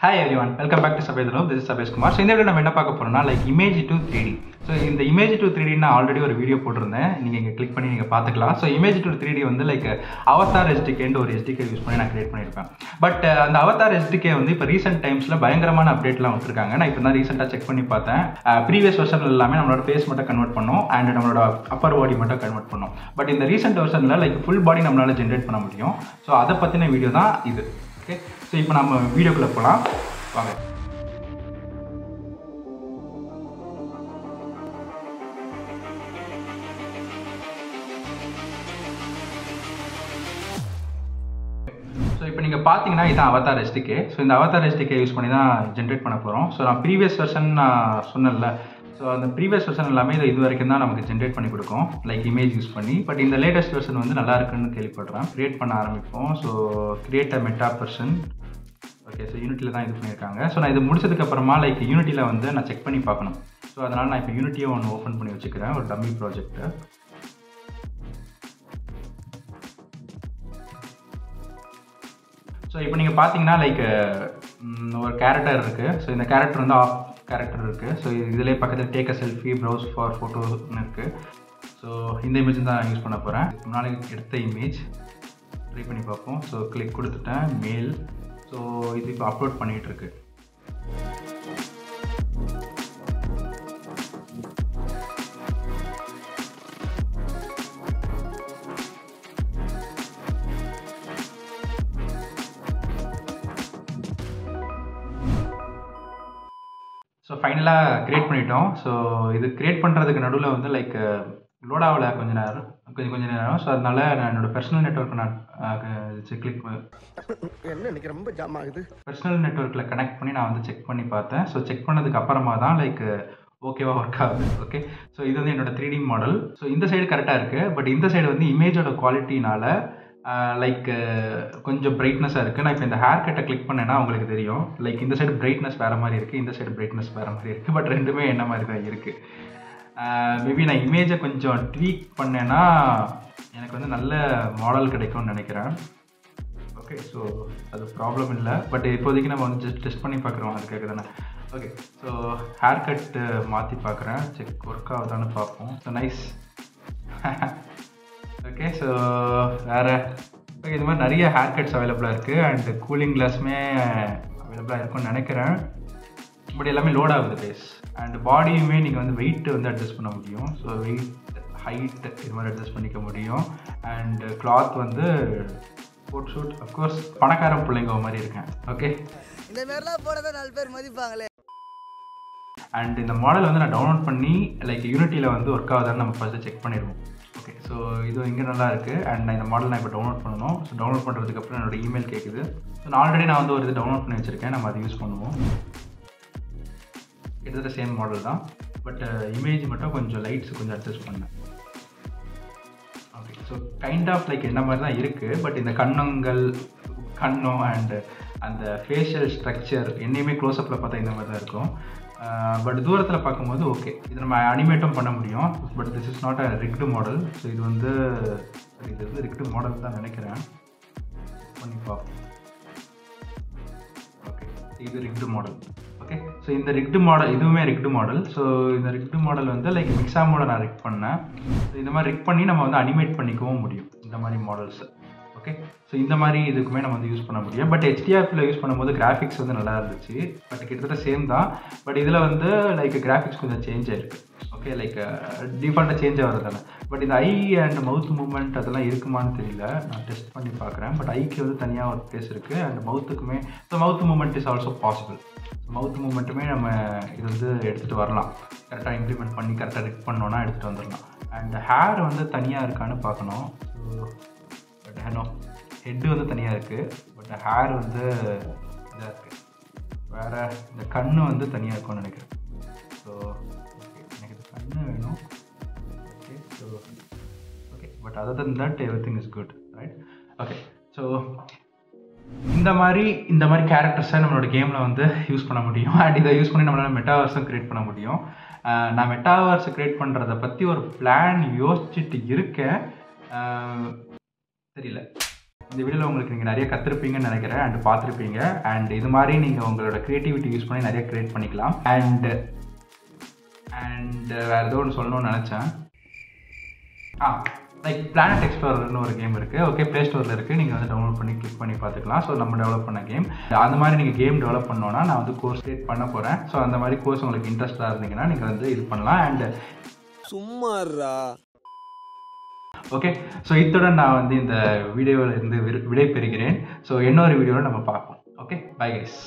Hi everyone, welcome back to SabyTheNoob. This is Sabes Kumar. So in this video நம்ம என்ன பார்க்க போறோம்னா image to 3D. So இந்த image to 3D நான் already ஒரு video போட்டிருந்தேன். நீங்க இங்க கிளிக் பண்ணி நீங்க பார்த்துக்கலாம். So image to 3D வந்து avatar SDK ன்ற ஒரு SDK யூஸ் பண்ணி நான் கிரியேட் பண்ணிருப்பேன். பட் அந்த avatar SDK வந்து இப்போ ரீசன்ட் டைம்ஸ்ல பயங்கரமான அப்டேட்லாம் விட்டுருக்காங்க. நான் இப்போ தான் ரீசெண்டா செக் பண்ணி பார்த்தேன். ப்ரீவியஸ் வெர்ஷன்ல எல்லாமே நம்மளோட ஃபேஸ் மட்டும் கன்வெர்ட் பண்ணோம் அண்ட் நம்மளோட அப்பர் பாடி மட்டும் கன்வெர்ட் பண்ணோம். பட் இந்த ரீசெண்ட் வெர்ஷன்ல ஃபுல் பாடி நம்மளால ஜென்ரேட் பண்ண முடியும். ஸோ அதை பத்தின வீடியோ தான் இது. ஓகே, ஸோ இப்போ நம்ம வீடியோக்குள்ள போகலாம் வாங்க. ஸோ இப்போ நீங்கள் பார்த்தீங்கன்னா இதுதான் அவதார் எஸ்டிகே. ஸோ இந்த அவதார் எஸ்டிகே யூஸ் பண்ணி தான் ஜென்ரேட் பண்ண போகிறோம். ஸோ நான் ப்ரீவியஸ் வெர்ஷன் நான் சொன்னேன்ல, ஸோ அந்த ப்ரீவியஸ் வெர்ஷன் எல்லாமே இது வரைக்கும் தான் நமக்கு ஜென்ரேட் பண்ணி கொடுக்கும் இமேஜ் யூஸ் பண்ணி. பட் இந்த லேட்டஸ்ட் வெர்ஷன் வந்து நல்லா இருக்குன்னு கேள்விப்படுறேன். கிரியேட் பண்ண ஆரம்பிப்போம். So create a meta person. Okay, so யூனிட்டியில் தான் இது பண்ணியிருக்காங்க. ஸோ நான் இது முடிச்சதுக்கப்புறமா யூனிட்டியில் வந்து நான் செக் பண்ணி பார்க்கணும். ஸோ அதனால் நான் இப்போ யூனிட்டியை ஒன்று ஓப்பன் பண்ணி வச்சுக்கிறேன், ஒரு டம்மி ப்ராஜெக்ட்டு. ஸோ இப்போ நீங்கள் பார்த்தீங்கன்னா ஒரு கேரக்டர் இருக்குது. ஸோ இந்த கேரக்டர் வந்து ஆஃப் கேரக்டர் இருக்குது. ஸோ இதிலே பக்கத்தில் take a selfie, browse for ஃபோட்டோன்னு இருக்குது. ஸோ இந்த இமேஜ் தான் நான் யூஸ் பண்ண போகிறேன். முன்னாடி எடுத்த இமேஜ் ட்ரை பண்ணி பார்ப்போம். ஸோ கிளிக் கொடுத்துட்டேன், மெயில். ஸோ இது இப்போ அப்லோட் பண்ணிகிட்டு இருக்கு. ஸோ ஃபைனலாக க்ரியேட் பண்ணிட்டோம். ஸோ இது க்ரியேட் பண்ணுறதுக்கு நடுவில் வந்து லோட் ஆகலை கொஞ்சம் நேரம். ஸோ அதனால நான் என்னோட பர்சனல் நெட்வொர்க் நான் கிளிக் ரொம்ப ஜாம் ஆகுது. பர்சனல் நெட்வொர்க்கில் கனெக்ட் பண்ணி நான் வந்து செக் பண்ணி பார்த்தேன். ஸோ செக் பண்ணதுக்கு அப்புறமா தான் ஓகேவா ஒர்க் ஆகுது. ஓகே, ஸோ இது வந்து என்னோட 3D மாடல். ஸோ இந்த சைடு கரெக்டாக இருக்குது. பட் இந்த சைடு வந்து இமேஜோட குவாலிட்டினால கொஞ்சம் பிரைட்னஸாக இருக்குது. நான் இப்போ இந்த ஹேர் கட்டை கிளிக் பண்ணேன்னா உங்களுக்கு தெரியும். இந்த சைடு பிரைட்னஸ் வேறு மாதிரி இருக்குது, இந்த சைடு பிரைட்னஸ் வேறு மாதிரி இருக்குது. பட் ரெண்டுமே என்ன மாதிரி தான் இருக்குது. மேபி நான் இமேஜை கொஞ்சம் ட்வீக் பண்ணேன்னா எனக்கு வந்து நல்ல மாடல் கிடைக்கும்னு நினைக்கிறேன். ஓகே, ஸோ அது ப்ராப்ளம் இல்லை. பட் இப்போதைக்கு நம்ம வந்து ஜஸ்ட் டெஸ்ட் பண்ணி பார்க்குறோம், அதுக்காக தானே. ஓகே, ஸோ ஹேர் கட்டு மாற்றி பார்க்குறேன், செக் ஒர்க் ஆகுதான்னு பார்ப்போம். So nice. ஓகே, ஸோ வேறு ஓகே, இது மாதிரி நிறைய ஹேர் கட்ஸ் அவைலபிளாக இருக்குது அண்ட் கூலிங் கிளாஸுமே அவைலபிளாக இருக்கும்னு நினைக்கிறேன். பட் எல்லாமே லோட் ஆகுது பேஸ். அண்ட் பாடியுமே நீங்கள் வந்து வெயிட் வந்து அட்ஜஸ்ட் பண்ண முடியும். ஸோ வெயிட், ஹைட் இது மாதிரி அட்ஜஸ்ட் பண்ணிக்க முடியும். அண்ட் கிளாத் வந்து கோட் ஷூட். அஃப்கோர்ஸ் பணக்கார பிள்ளைங்க மாதிரி இருக்கேன். ஓகே, இந்த மாதிரிலாம் போடுறத 4 பேர் மதிப்பாங்களே. அண்ட் இந்த மாடல் வந்து நான் டவுன்லோட் பண்ணி யூனிட்டியில் வந்து ஒர்க் ஆகுதான்னு நம்ம ஃபஸ்ட்டு செக் பண்ணிடுவோம். ஓகே, ஸோ இது இங்கே நல்லா இருக்குது. அண்ட் நான் இந்த மாடல் நான் இப்போ டவுன்லோட் பண்ணணும். ஸோ டவுன்லோட் பண்ணுறதுக்கப்புறம் என்னோட இமெயில் கேட்குது. ஸோ நான் ஆல்ரெடி வந்து ஒரு இது டவுன்லோட் பண்ணி வச்சுருக்கேன், நம்ம அதை யூஸ் பண்ணுவோம். கிட்டத்தட்ட சேம் மாடல் தான். பட் இமேஜ் மட்டும் கொஞ்சம் லைட்ஸ் கொஞ்சம் அட்ஜஸ்ட் பண்ணேன். ஓகே, ஸோ கைண்ட் ஆஃப் என்ன மாதிரி தான் இருக்குது. பட் இந்த கண்ணும் அண்டு அந்த ஃபேஷியல் ஸ்ட்ரக்சர் என்னையுமே க்ளோஸ்அப்பில் பார்த்தா இந்த மாதிரி தான் இருக்கும். பட் தூரத்தில் பார்க்கும்போது ஓகே, இது நம்ம அனிமேட்டும் பண்ண முடியும். But this is not a rigged model. So இது வந்து ரிக்டு மாடல் தான் நினைக்கிறேன். பண்ணி பார்ப்போம். ஓகே, இது ரிக்டு மாடல். ஓகே, ஸோ இந்த ரிக்டு மாடல் இதுவுமே ரிக்டு மாடல். ஸோ இந்த ரிக்டு மாடல் வந்து மிக்ஸாமோட நான் ரிக் பண்ணேன். ஸோ இந்த மாதிரி ரிக் பண்ணி நம்ம வந்து அனிமேட் பண்ணிக்கவும் முடியும் இந்த மாதிரி மாடல்ஸ். ஓகே, ஸோ இந்த மாதிரி இதுக்குமே நம்ம வந்து யூஸ் பண்ண முடியும். பட் HDRல யூஸ் பண்ணும்போது கிராஃபிக்ஸ் வந்து நல்லா இருந்துச்சு. பட் கிட்டத்தட்ட சேம் தான். பட் இதில் வந்து கிராஃபிக்ஸ் கொஞ்சம் சேஞ்ச் ஆயிருக்கு. ஓகே, டிஃபால்ட்டாக சேஞ்ச் ஆகிறது தானே. பட் இந்த ஐ அண்ட் மவுத் மூவ்மெண்ட் அதெல்லாம் இருக்குமான்னு தெரியல, நான் டெஸ்ட் பண்ணி பார்க்குறேன். பட் ஐக்கு வந்து தனியாக ஒரு பிளேஸ் இருக்குது அண்ட் மவுத்துக்குமே. So mouth movement is also possible. Mouth மூவ்மெண்ட்டுமே நம்ம இது வந்து எடுத்துகிட்டு வரலாம். கரெக்டாக இம்ப்ளிமெண்ட் பண்ணி கரெக்டாக ரிக் பண்ணோன்னா எடுத்துகிட்டு வந்துடலாம். அண்ட் ஹேர் வந்து தனியாக இருக்கான்னு பார்க்கணும். ஸோ பட் ஹெட்டு வந்து தனியாக இருக்குது. பட் ஹேர் வந்து இதாக இருக்குது. வேறு இந்த கண்ணு வந்து தனியாக இருக்கும்னு நினைக்கிறேன். ஸோ ஓகே, எனக்கு இந்த கண்ணு வேணும். Okay, so okay, but other then that everything is good, right? Okay, so இந்த மாதிரி கேரக்டர்ஸை நம்மளோட கேமில் வந்து யூஸ் பண்ண முடியும். அண்ட் இதை யூஸ் பண்ணி நம்மளால் மெட்டாவர்ஸும் க்ரியேட் பண்ண முடியும். நான் மெட்டாவர்ஸ் க்ரியேட் பண்ணுறதை பற்றி ஒரு பிளான் யோசிச்சுட்டு இருக்கேன். தெரியல. இந்த வீடியோவில் உங்களுக்கு நீங்கள் நிறைய கற்றுருப்பீங்கன்னு நினைக்கிறேன் அண்ட் பார்த்துருப்பீங்க. அண்ட் இது மாதிரி நீங்கள் உங்களோட க்ரியேட்டிவிட்டி யூஸ் பண்ணி நிறைய க்ரியேட் பண்ணிக்கலாம். அண்ட் வேறு ஏதோ ஒன்று சொல்லணும்னு நினச்சேன். லைக் பிளானட் எக்ஸ்ப்ளோரர்னு ஒரு கேம் இருக்குது. ஓகே, ப்ளே ஸ்டோரில் இருக்குது. நீங்கள் வந்து டவுன்லோட் பண்ணி கிளிக் பண்ணி பார்த்துக்கலாம். ஸோ நம்ம டெவலப் பண்ண கேம். அந்த மாதிரி நீங்கள் கேம் டெவலப் பண்ணோன்னா நான் வந்து கோர்ஸ் கிரியேட் பண்ண போகிறேன். ஸோ அந்த மாதிரி கோர்ஸ் உங்களுக்கு இன்ட்ரெஸ்டாக இருந்தீங்கன்னா நீங்கள் வந்து இது பண்ணலாம். அண்ட் சும்மாறா. ஓகே, ஸோ இத்துடன் நான் வந்து இந்த வீடியோவில் இருந்து விடை பெறுகிறேன். ஸோ இன்னொரு வீடியோவில் நம்ம பார்ப்போம். Okay, bye guys.